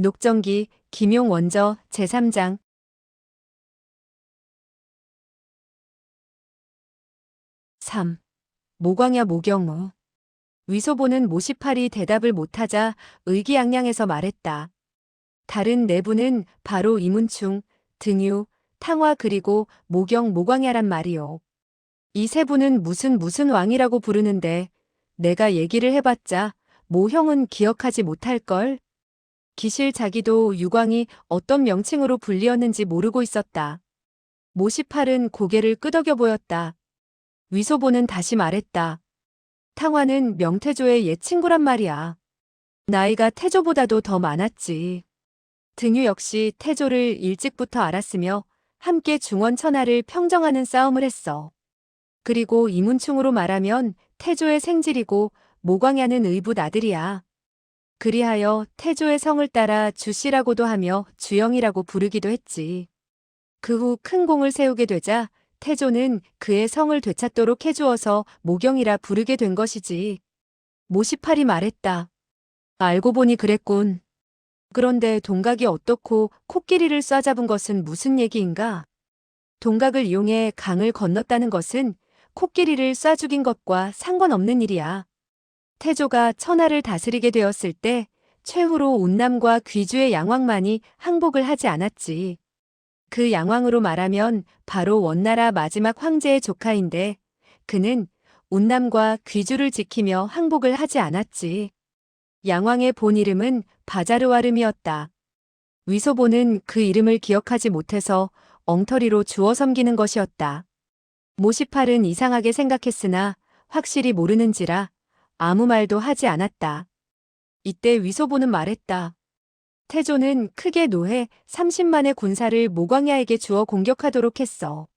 녹정기, 김용 원저, 제3장. 3. 모광야 모경무. 위소보는 모시팔이 대답을 못하자 의기양양해서 말했다. 다른 네 분은 바로 이문충, 등유, 탕화 그리고 모경 모광야란 말이오. 이 세 분은 무슨 왕이라고 부르는데 내가 얘기를 해봤자 모 형은 기억하지 못할걸? 기실 자기도 유광이 어떤 명칭으로 불리었는지 모르고 있었다. 모시팔은 고개를 끄덕여 보였다. 위소보는 다시 말했다. 탕화는 명태조의 옛 친구란 말이야. 나이가 태조보다도 더 많았지. 등유 역시 태조를 일찍부터 알았으며 함께 중원천하를 평정하는 싸움을 했어. 그리고 이문충으로 말하면 태조의 생질이고 모광야는 의붓 아들이야. 그리하여 태조의 성을 따라 주씨라고도 하며 주영이라고 부르기도 했지. 그 후 큰 공을 세우게 되자 태조는 그의 성을 되찾도록 해주어서 모경이라 부르게 된 것이지. 모시팔이 말했다. 알고 보니 그랬군. 그런데 동각이 어떻고 코끼리를 쏴잡은 것은 무슨 얘기인가? 동각을 이용해 강을 건넜다는 것은 코끼리를 쏴 죽인 것과 상관없는 일이야. 태조가 천하를 다스리게 되었을 때 최후로 운남과 귀주의 양왕만이 항복을 하지 않았지. 그 양왕으로 말하면 바로 원나라 마지막 황제의 조카인데 그는 운남과 귀주를 지키며 항복을 하지 않았지. 양왕의 본 이름은 바자르와름이었다. 위소보는 그 이름을 기억하지 못해서 엉터리로 주워 섬기는 것이었다. 모시팔은 이상하게 생각했으나 확실히 모르는지라 아무 말도 하지 않았다. 이때 위소보는 말했다. 태조는 크게 노해 30만의 군사를 모광야에게 주어 공격하도록 했어.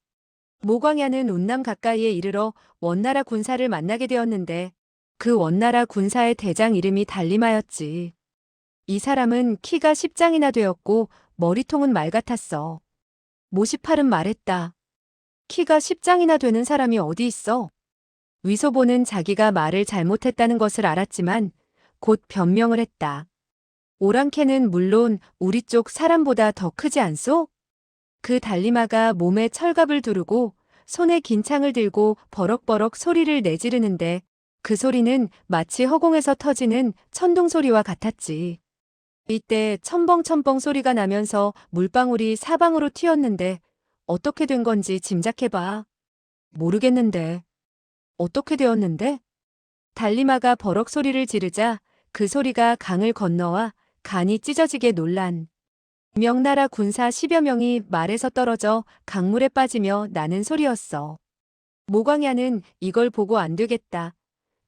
모광야는 운남 가까이에 이르러 원나라 군사를 만나게 되었는데 그 원나라 군사의 대장 이름이 달리마였지. 이 사람은 키가 10장이나 되었고 머리통은 말 같았어. 모시팔은 말했다. 키가 10장이나 되는 사람이 어디 있어? 위소보는 자기가 말을 잘못했다는 것을 알았지만 곧 변명을 했다. 오랑캐는 물론 우리 쪽 사람보다 더 크지 않소? 그 달리마가 몸에 철갑을 두르고 손에 긴 창을 들고 버럭버럭 소리를 내지르는데 그 소리는 마치 허공에서 터지는 천둥 소리와 같았지. 이때 첨벙첨벙 소리가 나면서 물방울이 사방으로 튀었는데 어떻게 된 건지 짐작해봐. 모르겠는데. 어떻게 되었는데? 달리마가 버럭 소리를 지르자 그 소리가 강을 건너와 간이 찢어지게 놀란. 명나라 군사 10여 명이 말에서 떨어져 강물에 빠지며 나는 소리였어. 모광야는 이걸 보고 안 되겠다.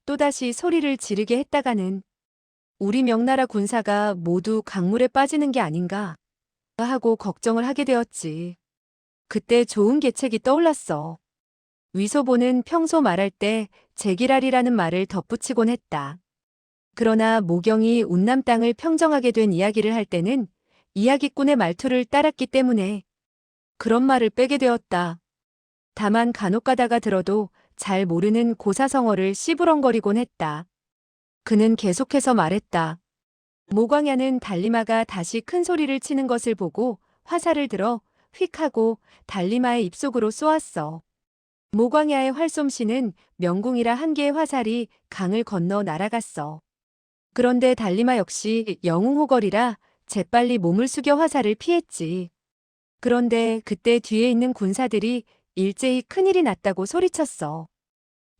또다시 소리를 지르게 했다가는 우리 명나라 군사가 모두 강물에 빠지는 게 아닌가 하고 걱정을 하게 되었지. 그때 좋은 계책이 떠올랐어. 위소보는 평소 말할 때 제기랄이라는 말을 덧붙이곤 했다. 그러나 모경이 운남 땅을 평정하게 된 이야기를 할 때는 이야기꾼의 말투를 따랐기 때문에 그런 말을 빼게 되었다. 다만 간혹 가다가 들어도 잘 모르는 고사성어를 씨부렁거리곤 했다. 그는 계속해서 말했다. 모광야는 달리마가 다시 큰 소리를 치는 것을 보고 화살을 들어 휙 하고 달리마의 입속으로 쏘았어. 모광야의 활솜씨는 명궁이라 한 개의 화살이 강을 건너 날아갔어. 그런데 달리마 역시 영웅호걸이라 재빨리 몸을 숙여 화살을 피했지. 그런데 그때 뒤에 있는 군사들이 일제히 큰일이 났다고 소리쳤어.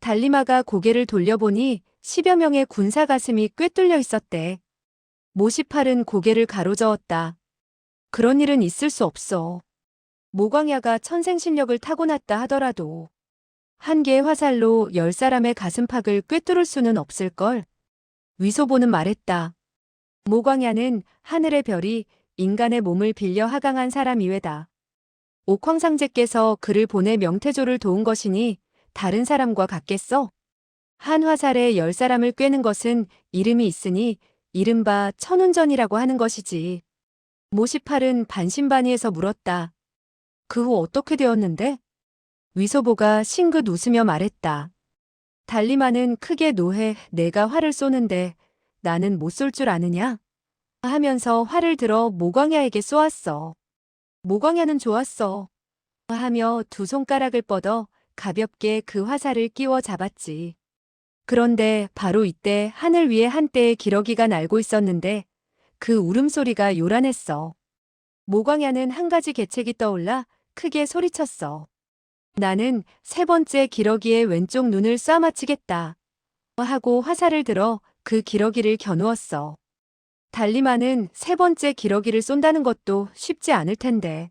달리마가 고개를 돌려보니 10여 명의 군사 가슴이 꿰뚫려 있었대. 모시팔은 고개를 가로저었다. 그런 일은 있을 수 없어. 모광야가 천생신력을 타고났다 하더라도 한 개의 화살로 10사람의 가슴팍을 꿰뚫을 수는 없을걸. 위소보는 말했다. 모광야는 하늘의 별이 인간의 몸을 빌려 하강한 사람 이외다. 옥황상제께서 그를 보내 명태조를 도운 것이니 다른 사람과 같겠어? 한 화살에 10사람을 꿰는 것은 이름이 있으니 이른바 천운전이라고 하는 것이지. 모시팔은 반신반의해서 물었다. 그 후 어떻게 되었는데? 위소보가 싱긋 웃으며 말했다. 달리마는 크게 노해 내가 활을 쏘는데 나는 못 쏠 줄 아느냐? 하면서 활을 들어 모광야에게 쏘았어. 모광야는 좋았어. 하며 두 손가락을 뻗어 가볍게 그 화살을 끼워 잡았지. 그런데 바로 이때 하늘 위에 한때의 기러기가 날고 있었는데 그 울음소리가 요란했어. 모광야는 한 가지 계책이 떠올라 크게 소리쳤어. 나는 세 번째 기러기의 왼쪽 눈을 쏴맞히겠다. 하고 화살을 들어 그 기러기를 겨누었어. 달리마는 세 번째 기러기를 쏜다는 것도 쉽지 않을 텐데.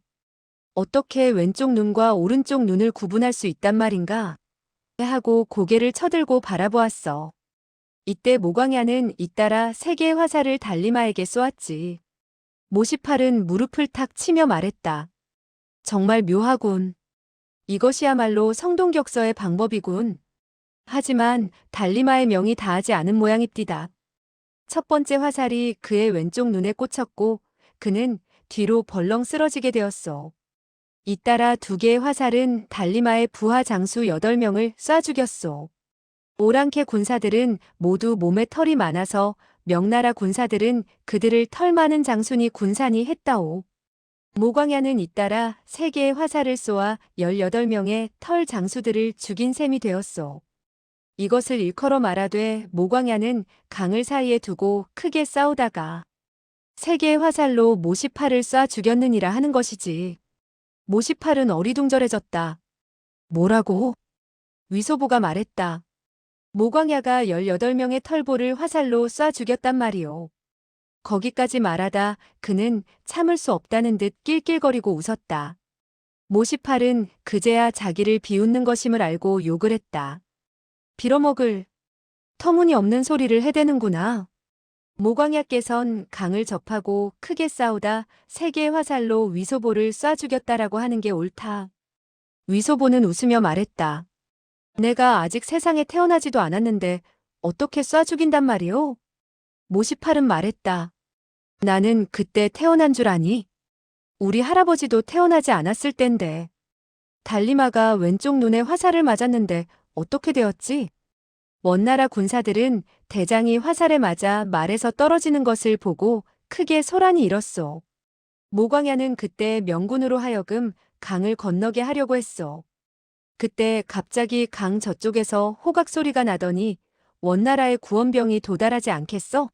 어떻게 왼쪽 눈과 오른쪽 눈을 구분할 수 있단 말인가? 하고 고개를 쳐들고 바라보았어. 이때 모광야는 잇따라 세 개의 화살을 달리마에게 쏘았지. 모시팔은 무릎을 탁 치며 말했다. 정말 묘하군. 이것이야말로 성동격서의 방법이군. 하지만 달리마의 명이 다하지 않은 모양입디다. 첫 번째 화살이 그의 왼쪽 눈에 꽂혔고 그는 뒤로 벌렁 쓰러지게 되었어. 잇따라 두 개의 화살은 달리마의 부하 장수 8명을 쏴 죽였소. 오랑캐 군사들은 모두 몸에 털이 많아서 명나라 군사들은 그들을 털 많은 장수니 군사니 했다오. 모광야는 잇따라 세 개의 화살을 쏘아 18명의 털 장수들을 죽인 셈이 되었소. 이것을 일컬어 말하되 모광야는 강을 사이에 두고 크게 싸우다가 세 개의 화살로 모시팔을 쏴 죽였느니라 하는 것이지. 모시팔은 어리둥절해졌다. 뭐라고? 위소보가 말했다. 모광야가 18명의 털보를 화살로 쏴 죽였단 말이오. 거기까지 말하다 그는 참을 수 없다는 듯 낄낄거리고 웃었다. 모시팔은 그제야 자기를 비웃는 것임을 알고 욕을 했다. 빌어먹을 터무니없는 소리를 해대는구나. 모광야께선 강을 접하고 크게 싸우다 세 개의 화살로 위소보를 쏴 죽였다라고 하는 게 옳다. 위소보는 웃으며 말했다. 내가 아직 세상에 태어나지도 않았는데 어떻게 쏴 죽인단 말이오? 모시팔은 말했다. 나는 그때 태어난 줄 아니? 우리 할아버지도 태어나지 않았을 땐데. 달리마가 왼쪽 눈에 화살을 맞았는데 어떻게 되었지? 원나라 군사들은 대장이 화살에 맞아 말에서 떨어지는 것을 보고 크게 소란이 일었소. 모광야는 그때 명군으로 하여금 강을 건너게 하려고 했소. 그때 갑자기 강 저쪽에서 호각 소리가 나더니 원나라의 구원병이 도달하지 않겠어?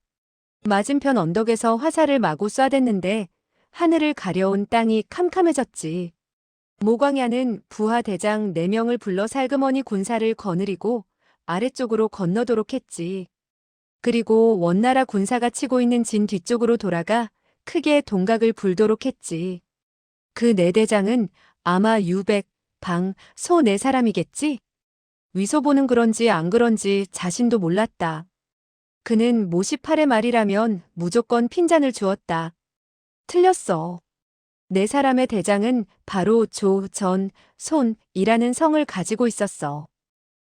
맞은편 언덕에서 화살을 마구 쏴댔는데 하늘을 가려온 땅이 캄캄해졌지. 모광야는 부하 대장 4명을 불러 살그머니 군사를 거느리고 아래쪽으로 건너도록 했지. 그리고 원나라 군사가 치고 있는 진 뒤쪽으로 돌아가 크게 동각을 불도록 했지. 그 4대장은 아마 유백, 방, 소 4사람이겠지? 위소보는 그런지 안 그런지 자신도 몰랐다. 그는 모시팔의 말이라면 무조건 핀잔을 주었다. 틀렸어. 4사람의 대장은 바로 조, 전, 손이라는 성을 가지고 있었어.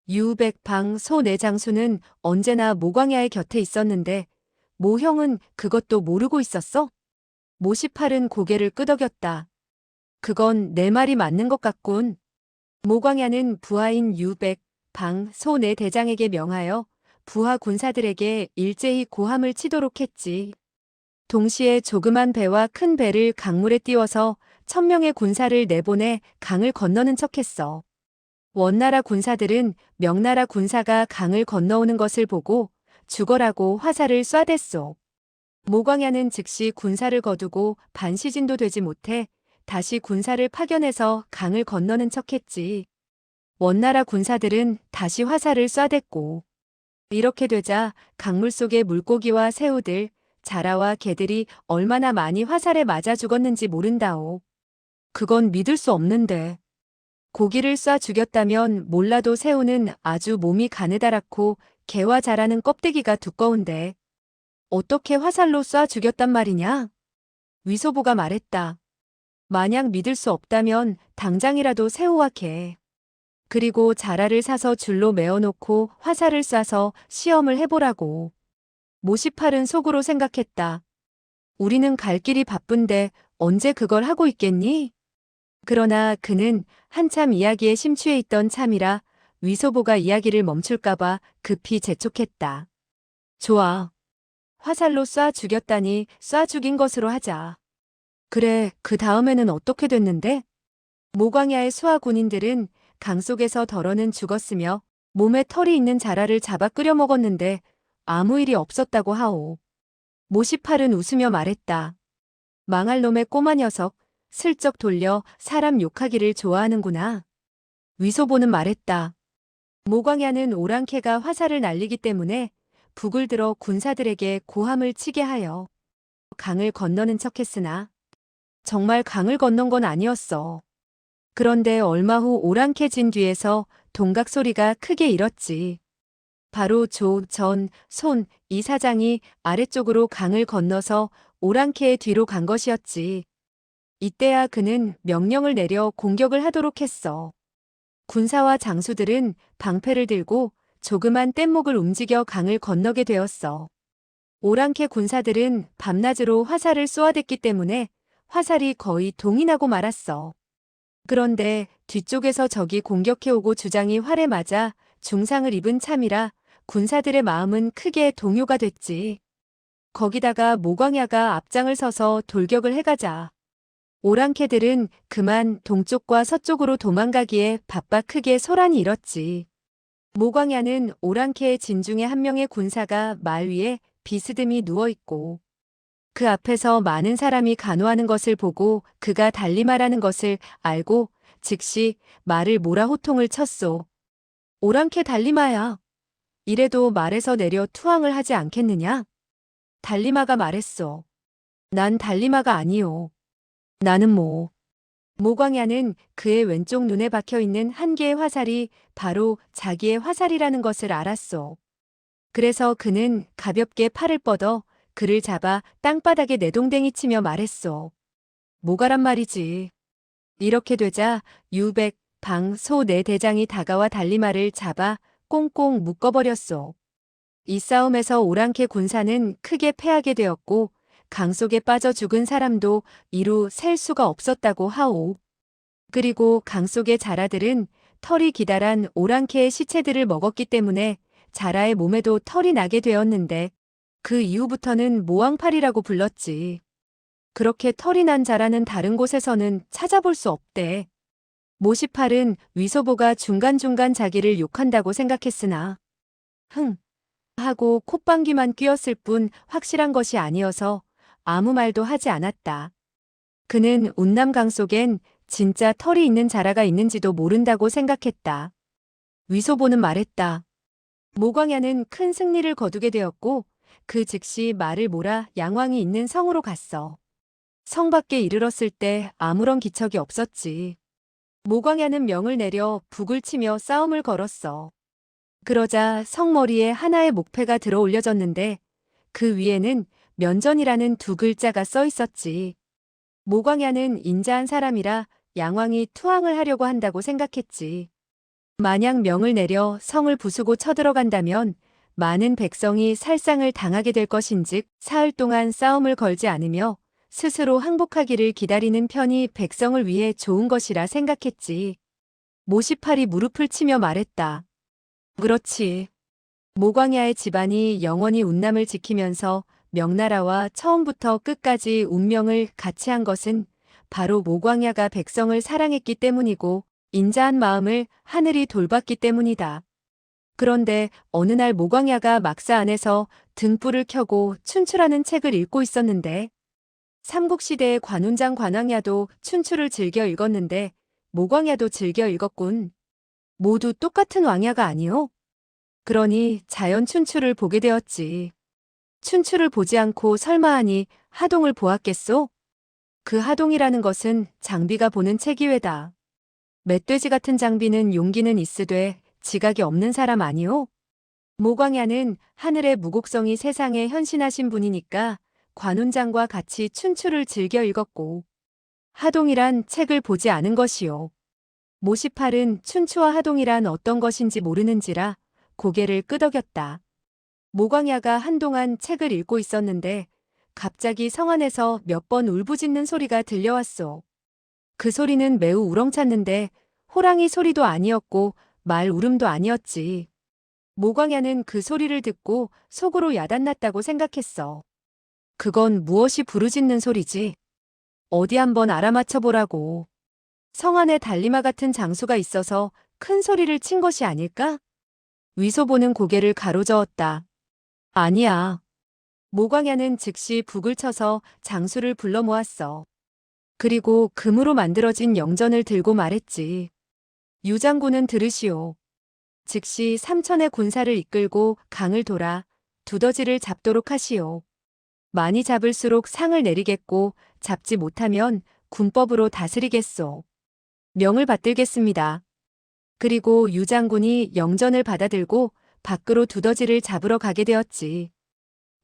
유백, 방, 소 4장수는 언제나 모광야의 곁에 있었는데 모 형은 그것도 모르고 있었어? 모시팔은 고개를 끄덕였다. 그건 내 말이 맞는 것 같군. 모광야는 부하인 유백, 방, 소 4대장에게 명하여 부하 군사들에게 일제히 고함을 치도록 했지. 동시에 조그만 배와 큰 배를 강물에 띄워서 1000명의 군사를 내보내 강을 건너는 척했어. 원나라 군사들은 명나라 군사가 강을 건너오는 것을 보고 죽어라고 화살을 쏴댔소. 모광야는 즉시 군사를 거두고 반시진도 되지 못해 다시 군사를 파견해서 강을 건너는 척했지. 원나라 군사들은 다시 화살을 쏴댔고 이렇게 되자 강물 속의 물고기와 새우들, 자라와 개들이 얼마나 많이 화살에 맞아 죽었는지 모른다오. 그건 믿을 수 없는데. 고기를 쏴 죽였다면 몰라도 새우는 아주 몸이 가느다랗고 개와 자라는 껍데기가 두꺼운데 어떻게 화살로 쏴 죽였단 말이냐? 위소보가 말했다. 만약 믿을 수 없다면 당장이라도 새우와 개, 그리고 자라를 사서 줄로 메어놓고 화살을 쏴서 시험을 해보라고. 모시팔은 속으로 생각했다. 우리는 갈 길이 바쁜데 언제 그걸 하고 있겠니? 그러나 그는 한참 이야기에 심취해 있던 참이라 위소보가 이야기를 멈출까봐 급히 재촉했다. 좋아. 화살로 쏴 죽였다니 쏴 죽인 것으로 하자. 그래, 그 다음에는 어떻게 됐는데? 모광야의 수하 군인들은 강 속에서 덜어는 죽었으며 몸에 털이 있는 자라를 잡아 끓여 먹었는데 아무 일이 없었다고 하오. 모시팔은 웃으며 말했다. 망할 놈의 꼬마 녀석, 슬쩍 돌려 사람 욕하기를 좋아하는구나. 위소보는 말했다. 모광야는 오랑캐가 화살을 날리기 때문에 북을 들어 군사들에게 고함을 치게 하여 강을 건너는 척했으나 정말 강을 건넌 건 아니었어. 그런데 얼마 후 오랑캐 진 뒤에서 동각 소리가 크게 일었지. 바로 조, 전, 손, 이 사장이 아래쪽으로 강을 건너서 오랑캐의 뒤로 간 것이었지. 이때야 그는 명령을 내려 공격을 하도록 했어. 군사와 장수들은 방패를 들고 조그만 뗏목을 움직여 강을 건너게 되었어. 오랑캐 군사들은 밤낮으로 화살을 쏘아댔기 때문에 화살이 거의 동이 나고 말았어. 그런데 뒤쪽에서 적이 공격해오고 주장이 활에 맞아 중상을 입은 참이라 군사들의 마음은 크게 동요가 됐지. 거기다가 모광야가 앞장을 서서 돌격을 해가자 오랑캐들은 그만 동쪽과 서쪽으로 도망가기에 바빠 크게 소란이 일었지. 모광야는 오랑캐의 진중에 한 명의 군사가 말 위에 비스듬히 누워있고 그 앞에서 많은 사람이 간호하는 것을 보고 그가 달리마라는 것을 알고 즉시 말을 몰아 호통을 쳤소. 오랑캐 달리마야. 이래도 말에서 내려 투항을 하지 않겠느냐? 달리마가 말했소. 난 달리마가 아니오. 나는 모광야는 그의 왼쪽 눈에 박혀있는 한 개의 화살이 바로 자기의 화살이라는 것을 알았소. 그래서 그는 가볍게 팔을 뻗어 그를 잡아 땅바닥에 내동댕이 치며 말했소. 뭐가란 말이지. 이렇게 되자 유백, 방, 소 네 대장이 다가와 달리마를 잡아 꽁꽁 묶어버렸소. 이 싸움에서 오랑캐 군사는 크게 패하게 되었고 강 속에 빠져 죽은 사람도 이루 셀 수가 없었다고 하오. 그리고 강 속의 자라들은 털이 기다란 오랑캐의 시체들을 먹었기 때문에 자라의 몸에도 털이 나게 되었는데 그 이후부터는 모왕팔이라고 불렀지. 그렇게 털이 난 자라는 다른 곳에서는 찾아볼 수 없대. 모시팔은 위소보가 중간중간 자기를 욕한다고 생각했으나 흥 하고 콧방귀만 뀌었을 뿐 확실한 것이 아니어서 아무 말도 하지 않았다. 그는 운남강 속엔 진짜 털이 있는 자라가 있는지도 모른다고 생각했다. 위소보는 말했다. 모광야는 큰 승리를 거두게 되었고 그 즉시 말을 몰아 양왕이 있는 성으로 갔어. 성 밖에 이르렀을 때 아무런 기척이 없었지. 모광야는 명을 내려 북을 치며 싸움을 걸었어. 그러자 성머리에 하나의 목패가 들어 올려졌는데 그 위에는 면전이라는 두 글자가 써 있었지. 모광야는 인자한 사람이라 양왕이 투항을 하려고 한다고 생각했지. 만약 명을 내려 성을 부수고 쳐들어간다면 많은 백성이 살상을 당하게 될 것인즉 사흘 동안 싸움을 걸지 않으며 스스로 항복하기를 기다리는 편이 백성을 위해 좋은 것이라 생각했지. 모시팔이 무릎을 치며 말했다. 그렇지. 모광야의 집안이 영원히 운남을 지키면서 명나라와 처음부터 끝까지 운명을 같이 한 것은 바로 모광야가 백성을 사랑했기 때문이고 인자한 마음을 하늘이 돌봤기 때문이다. 그런데 어느 날 모광야가 막사 안에서 등불을 켜고 춘추라는 책을 읽고 있었는데 삼국시대의 관운장 관왕야도 춘추를 즐겨 읽었는데 모광야도 즐겨 읽었군. 모두 똑같은 왕야가 아니오? 그러니 자연 춘추를 보게 되었지. 춘추를 보지 않고 설마 하니 하동을 보았겠소? 그 하동이라는 것은 장비가 보는 체기회다. 멧돼지 같은 장비는 용기는 있으되 지각이 없는 사람 아니오? 모광야는 하늘의 무곡성이 세상에 현신하신 분이니까 관운장과 같이 춘추를 즐겨 읽었고 하동이란 책을 보지 않은 것이요. 모시팔은 춘추와 하동이란 어떤 것인지 모르는지라 고개를 끄덕였다. 모광야가 한동안 책을 읽고 있었는데 갑자기 성 안에서 몇 번 울부짖는 소리가 들려왔소. 그 소리는 매우 우렁찼는데 호랑이 소리도 아니었고 말 울음도 아니었지. 모광야는 그 소리를 듣고 속으로 야단났다고 생각했어. 그건 무엇이 부르짖는 소리지? 어디 한번 알아맞혀 보라고. 성 안에 달리마 같은 장수가 있어서 큰 소리를 친 것이 아닐까? 위소보는 고개를 가로저었다. 아니야. 모광야는 즉시 북을 쳐서 장수를 불러 모았어. 그리고 금으로 만들어진 영전을 들고 말했지. 유장군은 들으시오. 즉시 삼천의 군사를 이끌고 강을 돌아 두더지를 잡도록 하시오. 많이 잡을수록 상을 내리겠고 잡지 못하면 군법으로 다스리겠소. 명을 받들겠습니다. 그리고 유장군이 영전을 받아들고 밖으로 두더지를 잡으러 가게 되었지.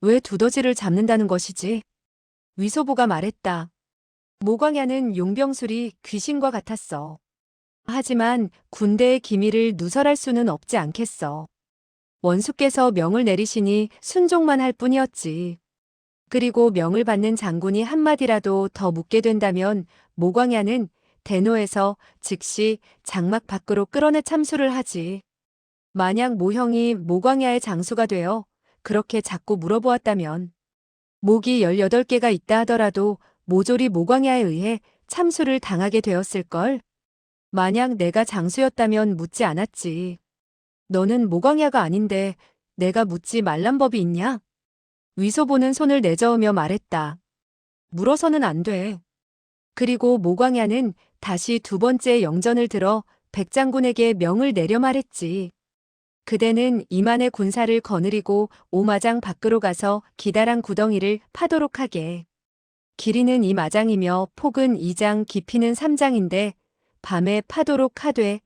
왜 두더지를 잡는다는 것이지? 위소보가 말했다. 모광야는 용병술이 귀신과 같았어. 하지만 군대의 기밀을 누설할 수는 없지 않겠어. 원수께서 명을 내리시니 순종만 할 뿐이었지. 그리고 명을 받는 장군이 한마디라도 더 묻게 된다면 모광야는 대노에서 즉시 장막 밖으로 끌어내 참수를 하지. 만약 모형이 모광야의 장수가 되어 그렇게 자꾸 물어보았다면 목이 18개가 있다 하더라도 모조리 모광야에 의해 참수를 당하게 되었을걸. 만약 내가 장수였다면 묻지 않았지. 너는 모광야가 아닌데 내가 묻지 말란 법이 있냐? 위소보는 손을 내저으며 말했다. 물어서는 안 돼. 그리고 모광야는 다시 두 번째 영전을 들어 백장군에게 명을 내려 말했지. 그대는 이만의 군사를 거느리고 오마장 밖으로 가서 기다란 구덩이를 파도록 하게. 길이는 2마장이며 폭은 2장, 깊이는 3장인데 밤에 파도록 하되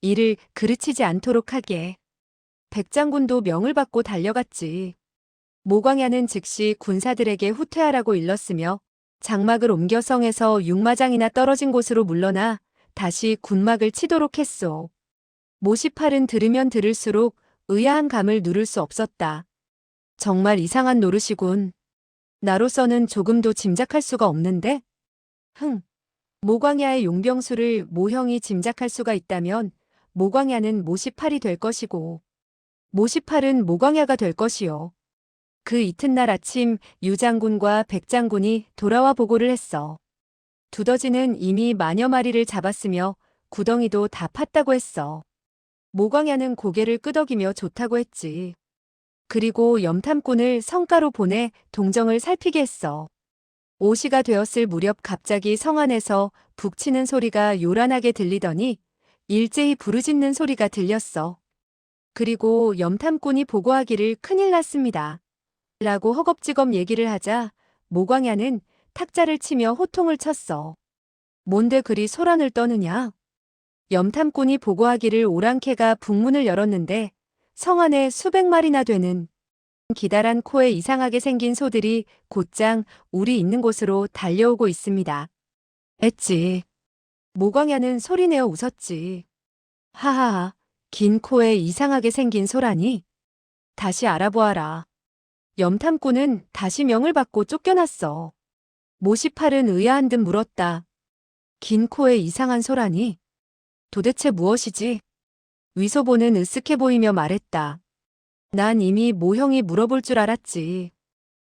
이를 그르치지 않도록 하게. 백장군도 명을 받고 달려갔지. 모광야는 즉시 군사들에게 후퇴하라고 일렀으며 장막을 옮겨 성에서 6마장이나 떨어진 곳으로 물러나 다시 군막을 치도록 했소. 모시팔은 들으면 들을수록 의아한 감을 누를 수 없었다. 정말 이상한 노릇이군. 나로서는 조금도 짐작할 수가 없는데? 모광야의 용병술을 모형이 짐작할 수가 있다면 모광야는 모시팔이 될 것이고 모시팔은 모광야가 될 것이요. 그 이튿날 아침 유장군과 백장군이 돌아와 보고를 했어. 두더지는 이미 만여 마리를 잡았으며 구덩이도 다 팠다고 했어. 모광야는 고개를 끄덕이며 좋다고 했지. 그리고 염탐꾼을 성가로 보내 동정을 살피게 했어. 5시가 되었을 무렵 갑자기 성 안에서 북치는 소리가 요란하게 들리더니 일제히 부르짖는 소리가 들렸어. 그리고 염탐꾼이 보고하기를 큰일 났습니다. 라고 허겁지겁 얘기를 하자 모광야는 탁자를 치며 호통을 쳤어. 뭔데 그리 소란을 떠느냐? 염탐꾼이 보고하기를 오랑캐가 북문을 열었는데 성 안에 수백 마리나 되는 기다란 코에 이상하게 생긴 소들이 곧장 우리 있는 곳으로 달려오고 있습니다. 했지. 모광야는 소리내어 웃었지. 하하하, 긴 코에 이상하게 생긴 소라니? 다시 알아보아라. 염탐꾼은 다시 명을 받고 쫓겨났어. 모시팔은 의아한 듯 물었다. 긴 코에 이상한 소라니? 도대체 무엇이지? 위소보는 으쓱해 보이며 말했다. 난 이미 모형이 물어볼 줄 알았지.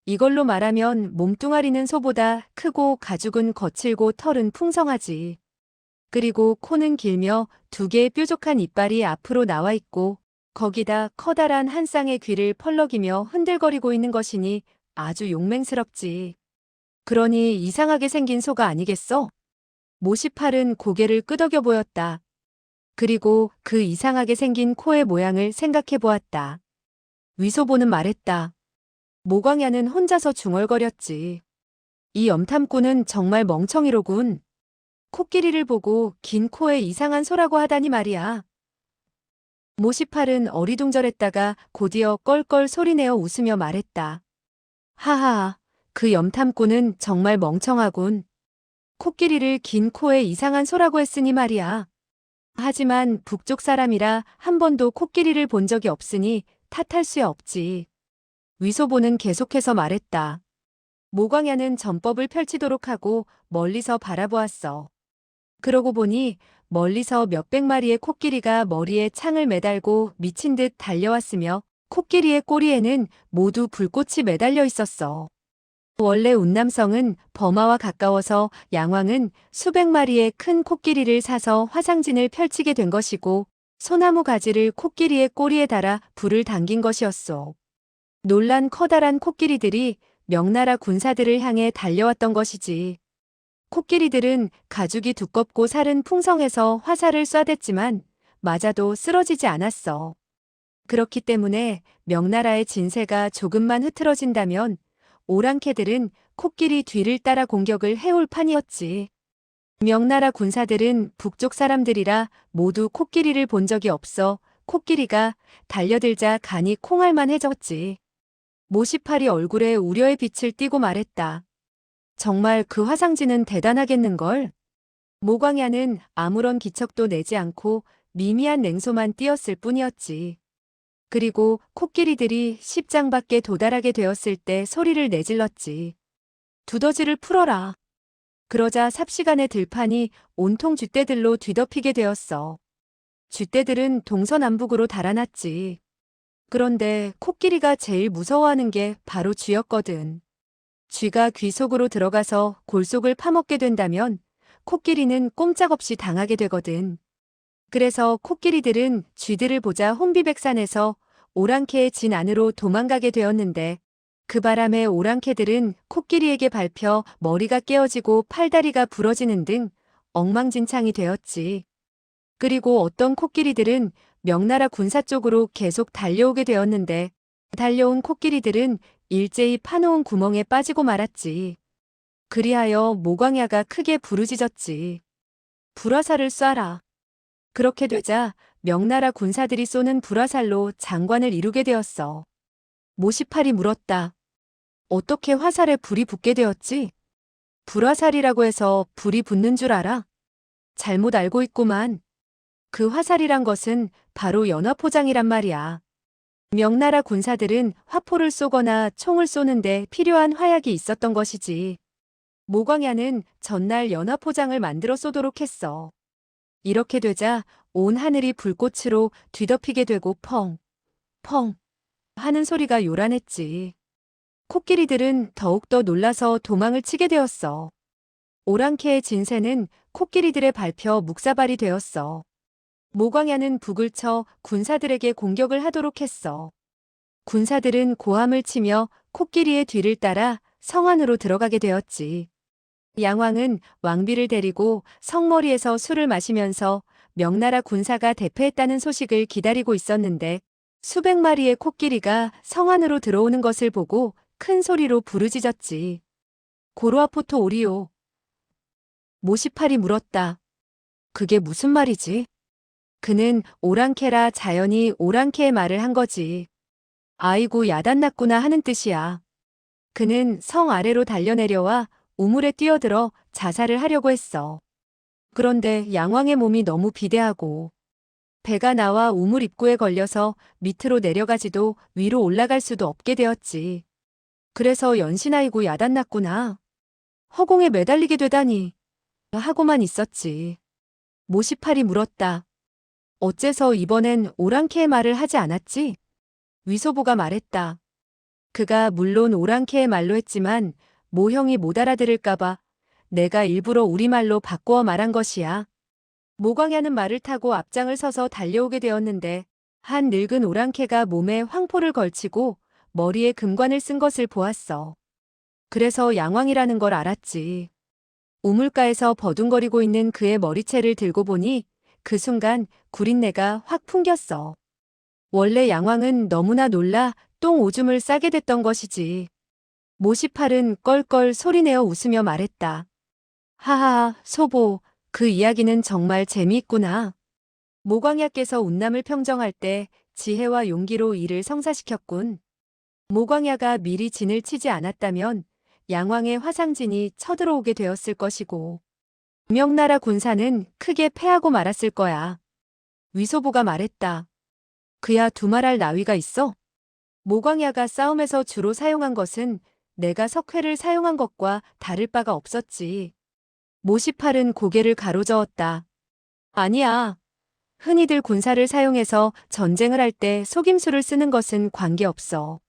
이걸로 말하면 몸뚱아리는 소보다 크고 가죽은 거칠고 털은 풍성하지. 그리고 코는 길며 두 개의 뾰족한 이빨이 앞으로 나와 있고 거기다 커다란 한 쌍의 귀를 펄럭이며 흔들거리고 있는 것이니 아주 용맹스럽지. 그러니 이상하게 생긴 소가 아니겠어? 모시팔은 고개를 끄덕여 보였다. 그리고 그 이상하게 생긴 코의 모양을 생각해 보았다. 위소보는 말했다. 모광야는 혼자서 중얼거렸지. 이 염탐꾼은 정말 멍청이로군. 코끼리를 보고 긴 코에 이상한 소라고 하다니 말이야. 모시팔은 어리둥절했다가 곧이어 껄껄 소리내어 웃으며 말했다. 하하, 그 염탐꾼은 정말 멍청하군. 코끼리를 긴 코에 이상한 소라고 했으니 말이야. 하지만 북쪽 사람이라 한 번도 코끼리를 본 적이 없으니 탓할 수 없지. 위소보는 계속해서 말했다. 모광야는 전법을 펼치도록 하고 멀리서 바라보았어. 그러고 보니 멀리서 몇백 마리의 코끼리가 머리에 창을 매달고 미친 듯 달려왔으며 코끼리의 꼬리에는 모두 불꽃이 매달려 있었어. 원래 운남성은 버마와 가까워서 양왕은 수백 마리의 큰 코끼리를 사서 화상진을 펼치게 된 것이고 소나무 가지를 코끼리의 꼬리에 달아 불을 당긴 것이었소. 놀란 커다란 코끼리들이 명나라 군사들을 향해 달려왔던 것이지. 코끼리들은 가죽이 두껍고 살은 풍성해서 화살을 쏴댔지만 맞아도 쓰러지지 않았어. 그렇기 때문에 명나라의 진세가 조금만 흐트러진다면 오랑캐들은 코끼리 뒤를 따라 공격을 해올 판이었지. 명나라 군사들은 북쪽 사람들이라 모두 코끼리를 본 적이 없어 코끼리가 달려들자 간이 콩알만해졌지. 모시팔이 얼굴에 우려의 빛을 띠고 말했다. 정말 그 화상진은 대단하겠는걸? 모광야는 아무런 기척도 내지 않고 미미한 냉소만 띄었을 뿐이었지. 그리고 코끼리들이 십장 밖에 도달하게 되었을 때 소리를 내질렀지. 두더지를 풀어라. 그러자 삽시간에 들판이 온통 쥐떼들로 뒤덮이게 되었어. 쥐떼들은 동서남북으로 달아났지. 그런데 코끼리가 제일 무서워하는 게 바로 쥐였거든. 쥐가 귀 속으로 들어가서 골속을 파먹게 된다면 코끼리는 꼼짝없이 당하게 되거든. 그래서 코끼리들은 쥐들을 보자 혼비백산해서 오랑캐의 진 안으로 도망가게 되었는데 그 바람에 오랑캐들은 코끼리에게 밟혀 머리가 깨어지고 팔다리가 부러지는 등 엉망진창이 되었지. 그리고 어떤 코끼리들은 명나라 군사 쪽으로 계속 달려오게 되었는데 달려온 코끼리들은 일제히 파놓은 구멍에 빠지고 말았지. 그리하여 모광야가 크게 부르짖었지. 불화살을 쏴라. 그렇게 되자 명나라 군사들이 쏘는 불화살로 장관을 이루게 되었어. 모시팔이 물었다. 어떻게 화살에 불이 붙게 되었지? 불화살이라고 해서 불이 붙는 줄 알아? 잘못 알고 있구만. 그 화살이란 것은 바로 연화포장이란 말이야. 명나라 군사들은 화포를 쏘거나 총을 쏘는데 필요한 화약이 있었던 것이지. 모광야는 전날 연화포장을 만들어 쏘도록 했어. 이렇게 되자 온 하늘이 불꽃으로 뒤덮이게 되고 펑, 펑 하는 소리가 요란했지. 코끼리들은 더욱더 놀라서 도망을 치게 되었어. 오랑캐의 진세는 코끼리들의 밟혀 묵사발이 되었어. 모광야는 북을 쳐 군사들에게 공격을 하도록 했어. 군사들은 고함을 치며 코끼리의 뒤를 따라 성 안으로 들어가게 되었지. 양왕은 왕비를 데리고 성머리에서 술을 마시면서 명나라 군사가 대패했다는 소식을 기다리고 있었는데 수백 마리의 코끼리가 성 안으로 들어오는 것을 보고 큰 소리로 부르짖었지. 고로아포토 오리오. 모시팔이 물었다. 그게 무슨 말이지? 그는 오랑캐라 자연히 오랑캐의 말을 한 거지. 아이고 야단났구나 하는 뜻이야. 그는 성 아래로 달려내려와 우물에 뛰어들어 자살을 하려고 했어. 그런데 양왕의 몸이 너무 비대하고 배가 나와 우물 입구에 걸려서 밑으로 내려가지도 위로 올라갈 수도 없게 되었지. 그래서 연신아이고 야단났구나. 허공에 매달리게 되다니 하고만 있었지. 모시팔이 물었다. 어째서 이번엔 오랑캐의 말을 하지 않았지? 위소보가 말했다. 그가 물론 오랑캐의 말로 했지만 모형이 못 알아들을까봐 내가 일부러 우리말로 바꾸어 말한 것이야. 모광야는 말을 타고 앞장을 서서 달려오게 되었는데 한 늙은 오랑캐가 몸에 황포를 걸치고 머리에 금관을 쓴 것을 보았어. 그래서 양왕이라는 걸 알았지. 우물가에서 버둥거리고 있는 그의 머리채를 들고 보니 그 순간 구린내가 확 풍겼어. 원래 양왕은 너무나 놀라 똥 오줌을 싸게 됐던 것이지. 모시팔은 껄껄 소리내어 웃으며 말했다. 하하, 소보, 그 이야기는 정말 재미있구나. 모광야께서 운남을 평정할 때 지혜와 용기로 이를 성사시켰군. 모광야가 미리 진을 치지 않았다면 양왕의 화상진이 쳐들어오게 되었을 것이고 명나라 군사는 크게 패하고 말았을 거야. 위소보가 말했다. 그야 두말할 나위가 있어? 모광야가 싸움에서 주로 사용한 것은 내가 석회를 사용한 것과 다를 바가 없었지. 모시팔은 고개를 가로저었다. 아니야. 흔히들 군사를 사용해서 전쟁을 할 때 속임수를 쓰는 것은 관계없어.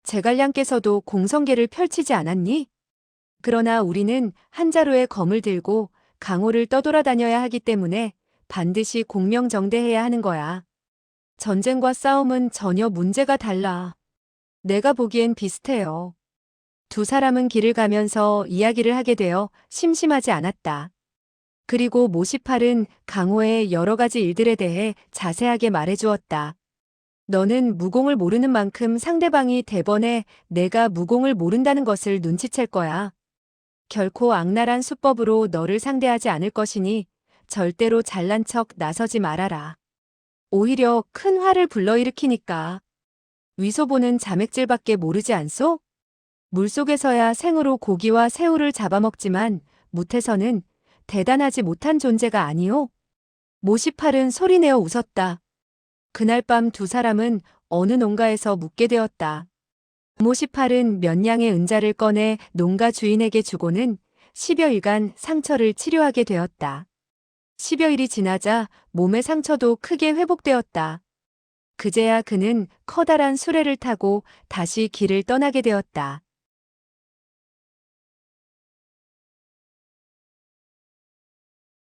제갈량께서도 공성계를 펼치지 않았니? 그러나 우리는 한 자루의 검을 들고 강호를 떠돌아다녀야 하기 때문에 반드시 공명정대해야 하는 거야. 전쟁과 싸움은 전혀 문제가 달라. 내가 보기엔 비슷해요. 두 사람은 길을 가면서 이야기를 하게 되어 심심하지 않았다. 그리고 모시팔은 강호의 여러 가지 일들에 대해 자세하게 말해주었다. 너는 무공을 모르는 만큼 상대방이 대번에 내가 무공을 모른다는 것을 눈치챌 거야. 결코 악랄한 수법으로 너를 상대하지 않을 것이니 절대로 잘난 척 나서지 말아라. 오히려 큰 화를 불러일으키니까. 위소보는 자맥질밖에 모르지 않소? 물속에서야 생으로 고기와 새우를 잡아먹지만 묻에서는 대단하지 못한 존재가 아니오? 모시팔은 소리내어 웃었다. 그날 밤 두 사람은 어느 농가에서 묵게 되었다. 모시팔은 몇 냥의 은자를 꺼내 농가 주인에게 주고는 10여일간 상처를 치료하게 되었다. 10여일이 지나자 몸의 상처도 크게 회복되었다. 그제야 그는 커다란 수레를 타고 다시 길을 떠나게 되었다.